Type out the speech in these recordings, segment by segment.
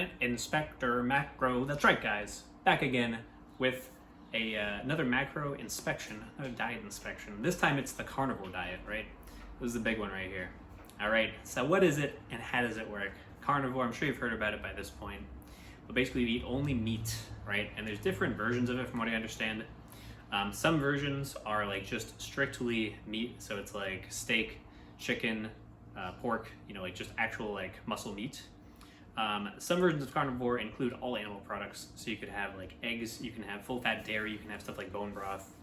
Diet Inspector Macro. That's right, guys. Back again with another macro inspection, another diet inspection. This time it's the carnivore diet, right? This is the big one right here. All right, so what is it and how does it work? Carnivore, I'm sure you've heard about it by this point. But basically you eat only meat, right? And there's different versions of it from what I understand. Some versions are like just strictly meat, so it's like steak, chicken, pork, like just actual like muscle meat. Some versions of carnivore include all animal products, so you could have like eggs, you can have full fat dairy, you can have stuff like bone broth.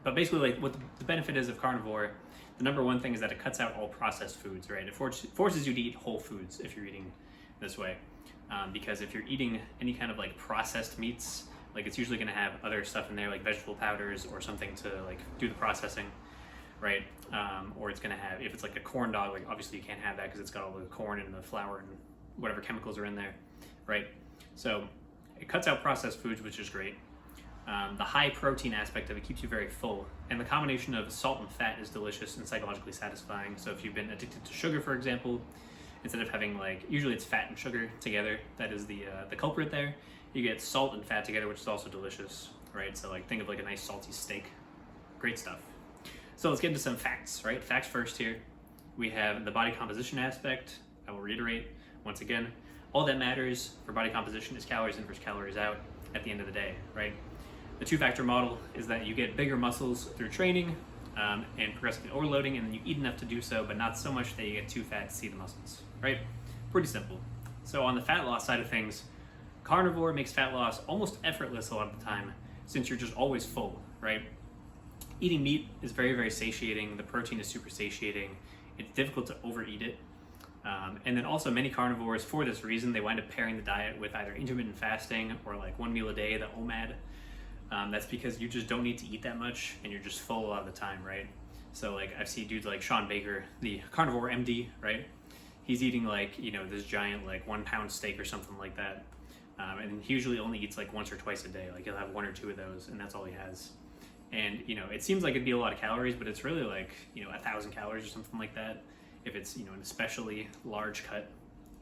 But basically like what the benefit is of carnivore, the number one thing is that it cuts out all processed foods, right? It forces you to eat whole foods if you're eating this way. Because if you're eating any kind of like processed meats, like it's usually gonna have other stuff in there like vegetable powders or something to like do the processing, right? Or it's gonna have, if it's like a corn dog, like obviously you can't have that because it's got all the corn and the flour and whatever chemicals are in there, right? So it cuts out processed foods, which is great. The high protein aspect of it keeps you very full, and the combination of salt and fat is delicious and psychologically satisfying. So if you've been addicted to sugar, for example, instead of having like, usually it's fat and sugar together, that is the culprit there, you get salt and fat together, which is also delicious, right? So like think of like a nice salty steak, great stuff. So let's get into some facts, right? Facts first here. We have the body composition aspect. I will reiterate once again, all that matters for body composition is calories in versus calories out at the end of the day, right? The two-factor model is that you get bigger muscles through training and progressively overloading, and then you eat enough to do so, but not so much that you get too fat to see the muscles, right? Pretty simple. So on the fat loss side of things, carnivore makes fat loss almost effortless a lot of the time since you're just always full, right? Eating meat is very, very satiating. The protein is super satiating. It's difficult to overeat it. And then also many carnivores, for this reason, they wind up pairing the diet with either intermittent fasting or like one meal a day, the OMAD. That's because you just don't need to eat that much and you're just full a lot of the time, right? So like I've seen dudes like Sean Baker, the carnivore MD, right? He's eating like, this giant like 1 pound steak or something like that. And he usually only eats like once or twice a day. Like he'll have 1 or 2 of those and that's all he has. And, it seems like it'd be a lot of calories, but it's really like, 1,000 calories or something like that. If it's, an especially large cut,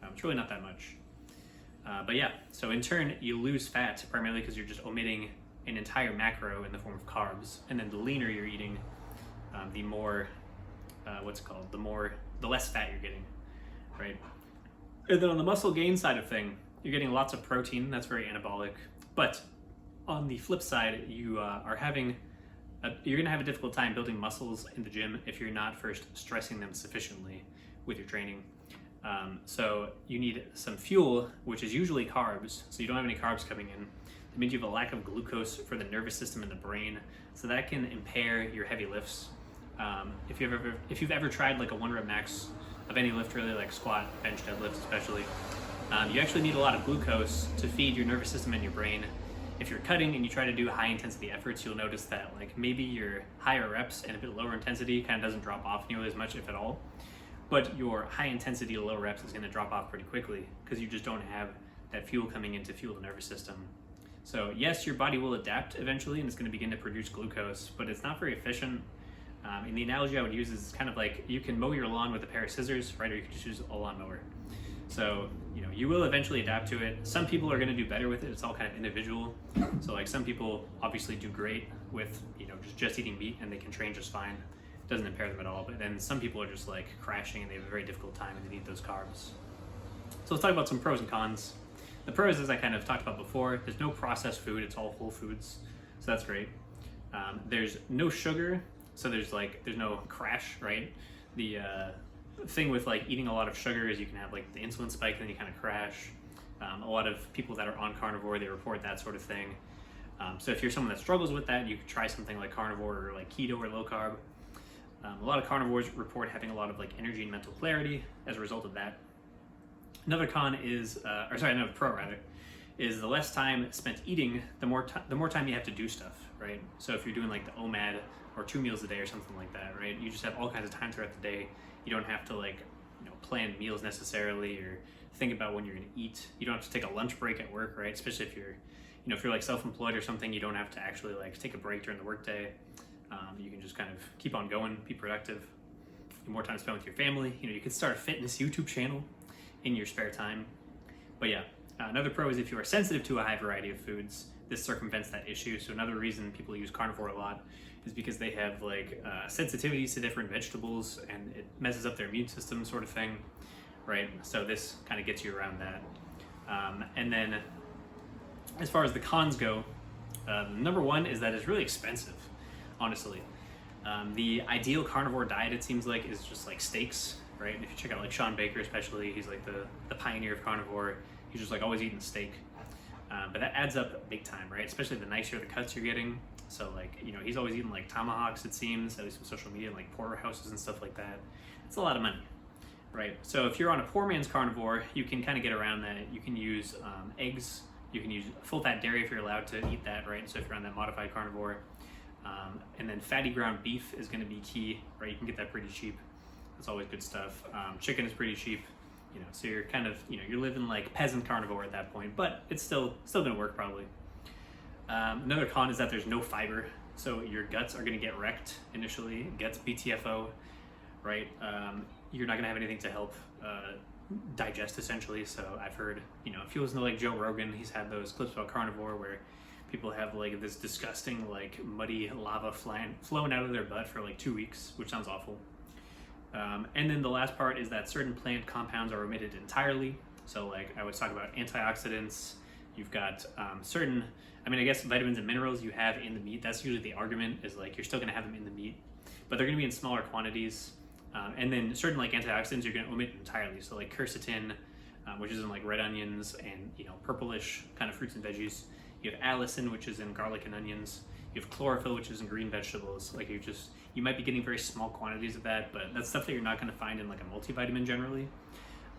it's really not that much. But yeah, so in turn, you lose fat primarily because you're just omitting an entire macro in the form of carbs. And then the leaner you're eating, the more, the less fat you're getting, right? And then on the muscle gain side of thing, you're getting lots of protein. That's very anabolic. But on the flip side, you you're going to have a difficult time building muscles in the gym if you're not first stressing them sufficiently with your training. So you need some fuel, which is usually carbs. So you don't have any carbs coming in. That means you have a lack of glucose for the nervous system and the brain. So that can impair your heavy lifts. If you've ever tried like a 1 rep max of any lift, really like squat, bench, deadlift especially, you actually need a lot of glucose to feed your nervous system and your brain. If you're cutting and you try to do high intensity efforts, you'll notice that like maybe your higher reps and a bit lower intensity kind of doesn't drop off nearly as much, if at all. But your high intensity to low reps is going to drop off pretty quickly because you just don't have that fuel coming in to fuel the nervous system. So yes, your body will adapt eventually and it's going to begin to produce glucose, but it's not very efficient. And the analogy I would use is kind of like you can mow your lawn with a pair of scissors, right? Or you can just use a lawnmower. So, you will eventually adapt to it. Some people are going to do better with it. It's all kind of individual. So like some people obviously do great with, just eating meat and they can train just fine. It doesn't impair them at all. But then some people are just like crashing and they have a very difficult time and they need those carbs. So let's talk about some pros and cons. The pros, as I kind of talked about before, there's no processed food. It's all whole foods. So that's great. There's no sugar. So there's no crash, right? The thing with like eating a lot of sugar is you can have like the insulin spike and then you kind of crash. A lot of people that are on carnivore, they report that sort of thing. So if you're someone that struggles with that, you could try something like carnivore or like keto or low carb. A lot of carnivores report having a lot of like energy and mental clarity as a result of that. Another pro rather, is the less time spent eating, the more time you have to do stuff, right? So if you're doing like the OMAD or 2 meals a day or something like that, right? You just have all kinds of time throughout the day. You don't have to like, plan meals necessarily or think about when you're going to eat. You don't have to take a lunch break at work, right? Especially if you're, if you're like self-employed or something, you don't have to actually like take a break during the workday. You can just kind of keep on going, be productive. more time to spend with your family. You know, you could start a fitness YouTube channel in your spare time. But yeah, another pro is if you are sensitive to a high variety of foods, this circumvents that issue. So another reason people use carnivore a lot is because they have like sensitivities to different vegetables, and it messes up their immune system, sort of thing, right? So this kind of gets you around that. And then as far as the cons go, number one is that it's really expensive, honestly. The ideal carnivore diet, it seems like, is just like steaks, right? If you check out like Sean Baker especially, he's like the pioneer of carnivore. He's just like always eating steak. But that adds up big time, right? Especially the nicer the cuts you're getting. So like, you know, he's always eating like tomahawks, it seems, at least on social media, and like porterhouses and stuff like that. It's a lot of money, right? So if you're on a poor man's carnivore, you can kind of get around that. You can use eggs. You can use full-fat dairy if you're allowed to eat that, right? So if you're on that modified carnivore. And then fatty ground beef is going to be key, right? You can get that pretty cheap. That's always good stuff. Chicken is pretty cheap, you know, so you're kind of, you know, you're living like peasant carnivore at that point, but it's still going to work probably. Another con is that there's no fiber, so your guts are going to get wrecked initially. Guts BTFO, right? You're not going to have anything to help digest essentially. So I've heard, you know, if you listen to like Joe Rogan, he's had those clips about carnivore where people have like this disgusting like muddy lava flowing out of their butt for like 2 weeks, which sounds awful. And then the last part is that certain plant compounds are omitted entirely. So like I was talking about antioxidants, you've got certain, I mean, I guess vitamins and minerals you have in the meat. That's usually the argument, is like you're still going to have them in the meat, but they're going to be in smaller quantities. And then certain like antioxidants you're going to omit entirely. So like quercetin, which is in like red onions and, you know, purplish kind of fruits and veggies. You have allicin, which is in garlic and onions. You have chlorophyll, which is in green vegetables. Like you might be getting very small quantities of that, but that's stuff that you're not going to find in like a multivitamin generally.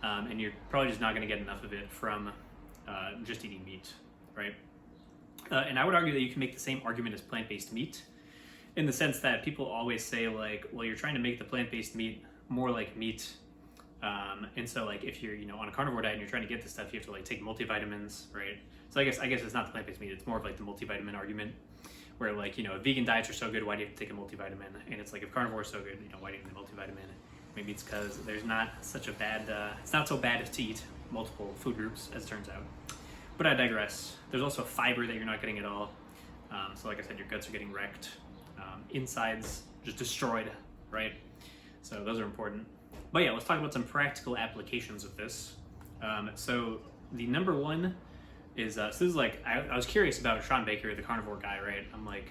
And you're probably just not going to get enough of it from just eating meat, right? And I would argue that you can make the same argument as plant-based meat, in the sense that people always say like, well, you're trying to make the plant-based meat more like meat. And so like if you're, you know, on a carnivore diet and you're trying to get this stuff, you have to like take multivitamins, right? So I guess it's not the plant-based meat, it's more of like the multivitamin argument, where like, you know, vegan diets are so good, why do you have to take a multivitamin? And it's like, if carnivore is so good, you know, why do you need a multivitamin? Maybe it's because there's not such a bad, it's not so bad to eat multiple food groups, as it turns out. But I digress. There's also fiber that you're not getting at all. So like I said, your guts are getting wrecked. Insides just destroyed, right? So those are important. But yeah, let's talk about some practical applications of this. So the number one is, so this is like, I was curious about Sean Baker, the carnivore guy, right? I'm like,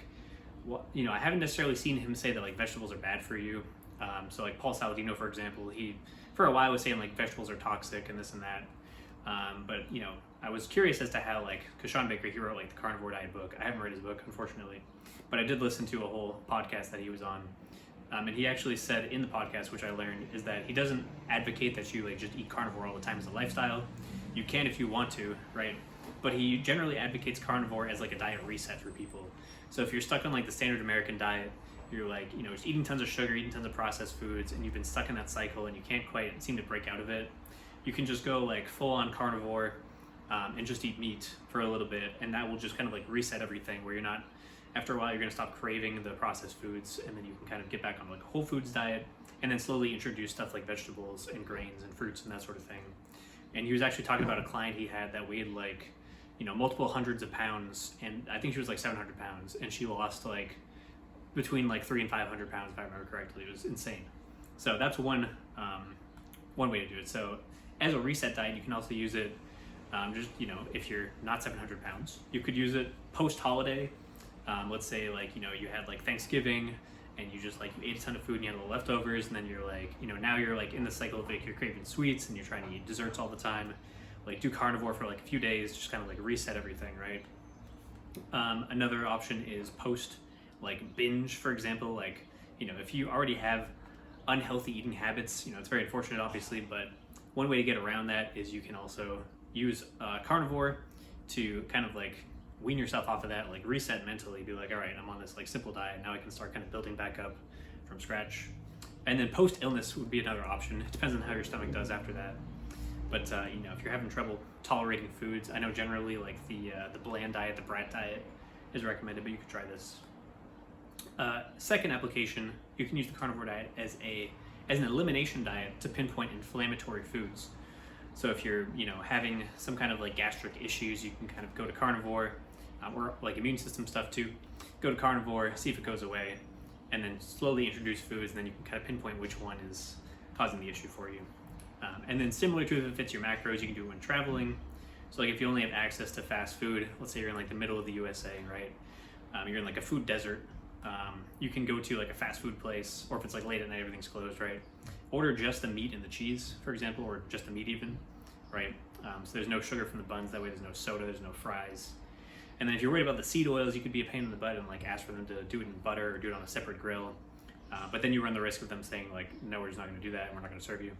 well, you know, I haven't necessarily seen him say that like vegetables are bad for you. So like Paul Saladino, for example, he for a while was saying like vegetables are toxic and this and that. But you know, I was curious as to how, like, because Sean Baker, he wrote like the Carnivore Diet book. I haven't read his book, unfortunately, but I did listen to a whole podcast that he was on. And he actually said in the podcast, which I learned, is that he doesn't advocate that you like just eat carnivore all the time as a lifestyle. You can if you want to, right? But he generally advocates carnivore as like a diet reset for people. So if you're stuck on like the standard American diet, you're like, you know, just eating tons of sugar, eating tons of processed foods, and you've been stuck in that cycle and you can't quite seem to break out of it, you can just go like full on carnivore and just eat meat for a little bit, and that will just kind of like reset everything, where you're not, after a while, you're going to stop craving the processed foods, and then you can kind of get back on like a whole foods diet, and then slowly introduce stuff like vegetables and grains and fruits and that sort of thing. And he was actually talking about a client he had that weighed like, you know, multiple hundreds of pounds, and I think she was like 700 pounds, and she lost like between like 300 and 500 pounds, if I remember correctly. It was insane. So that's one way to do it. So as a reset diet, you can also use it just, you know, if you're not 700 pounds, you could use it post-holiday. Let's say like, you know, you had like Thanksgiving and you just like, you ate a ton of food and you had a little leftovers, and then you're like, you know, now you're like in the cycle of like you're craving sweets and you're trying to eat desserts all the time. Like do carnivore for like a few days, just kind of like reset everything, right? Another option is post like binge, for example. Like, you know, if you already have unhealthy eating habits, you know, it's very unfortunate obviously, but one way to get around that is you can also use carnivore to kind of like wean yourself off of that, like reset mentally, be like, all right, I'm on this like simple diet, now I can start kind of building back up from scratch. And then post illness would be another option. It depends on how your stomach does after that. But you know, if you're having trouble tolerating foods, I know generally like the bland diet, the brat diet is recommended, but you could try this. Second application, you can use the carnivore diet as as an elimination diet to pinpoint inflammatory foods. So if you're, having some kind of like gastric issues, you can kind of go to carnivore, or like immune system stuff too. Go to carnivore, see if it goes away, and then slowly introduce foods, and then you can kind of pinpoint which one is causing the issue for you. And then similar to if it fits your macros, you can do it when traveling. So like if you only have access to fast food, let's say you're in like the middle of the USA, right? You're in like a food desert. You can go to like a fast food place, or if it's like late at night, everything's closed, right? Order just the meat and the cheese, for example, or just the meat even, right? So there's no sugar from the buns, that way there's no soda, there's no fries. And then if you're worried about the seed oils, you could be a pain in the butt and like ask for them to do it in butter or do it on a separate grill. But then you run the risk of them saying like, no, we're just not gonna do that and we're not gonna serve you.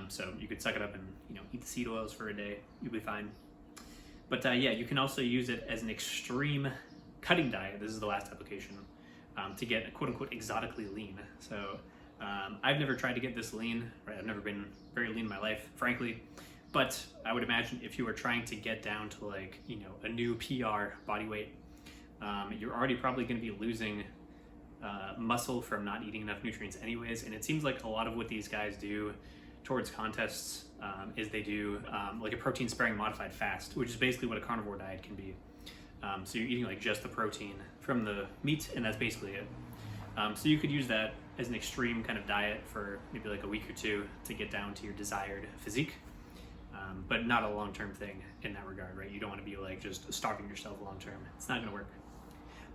So you could suck it up and eat the seed oils for a day, you'll be fine. But yeah, you can also use it as an extreme cutting diet. This is the last application, to get quote unquote exotically lean. So I've never tried to get this lean, right? I've never been very lean in my life, frankly. But I would imagine if you were trying to get down to like, a new PR body weight, you're already probably going to be losing muscle from not eating enough nutrients anyways. And it seems like a lot of what these guys do towards contests is they do like a protein sparing modified fast, which is basically what a carnivore diet can be. So you're eating like just the protein from the meat, and that's basically it. So you could use that as an extreme kind of diet for maybe like a week or two to get down to your desired physique. But not a long-term thing in that regard, right? You don't want to be like just starving yourself long-term. It's not going to work.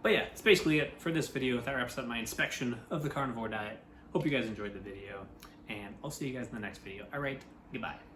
But yeah, it's basically it for this video. That wraps up my inspection of the carnivore diet. Hope you guys enjoyed the video, and I'll see you guys in the next video. All right, goodbye.